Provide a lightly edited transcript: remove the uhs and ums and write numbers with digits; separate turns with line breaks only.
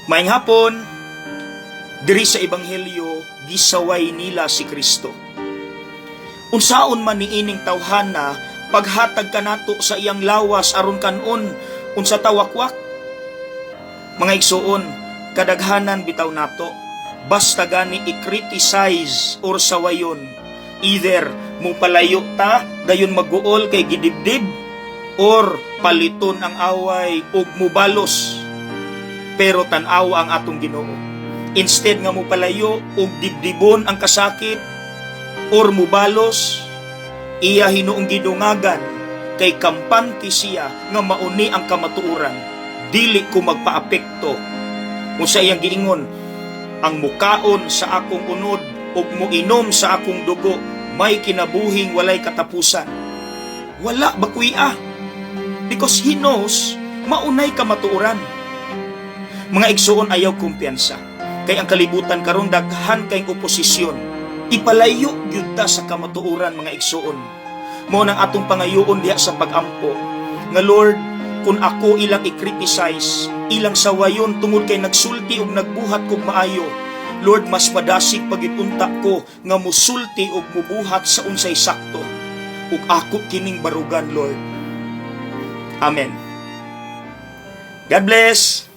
Maayong hapon, diri sa Ebanghelyo, gisaway nila si Kristo. Unsaon man niining tawhana, paghatag kanato sa iyang lawas aron kanon, unsa tawakwak? Mga igsuon, kadaghanan bitaw nato, basta gani i-criticize or sawayon. Either mupalayo ta, dayon maguol kay gidibdib, or paliton ang away ug mubalos. Pero tan-aw ang atong Ginoo. Instead nga mupalayo ug dibdibon ang kasakit or mubalos, iya hinuong gidungagan kay kampante siya nga mauni ang kamatuoran, dili ko magpaapekto. Unsa iyang giingon, ang mukaon sa akong unod ug muinom sa akong dugo may kinabuhing walay katapusan. Wala bakuya, because he knows maunay kamatuoran. Mga igsuon, ayaw kumpiyansa. Kay ang kalibutan karon daghan kay oposisyon. Ipalayo gyud ta sa kamatuoran, mga igsuon. Mao nang atong pangayuon diha sa pagampo. Nga Lord, kung ako ilang i-criticize, ilang sawayon tungod kay nagsulti ug nagbuhat kog maayo, Lord, mas madasig pagitunta ko nga musulti ug mubuhat sa unsay sakto. Ug ako kining barugan, Lord. Amen. God bless.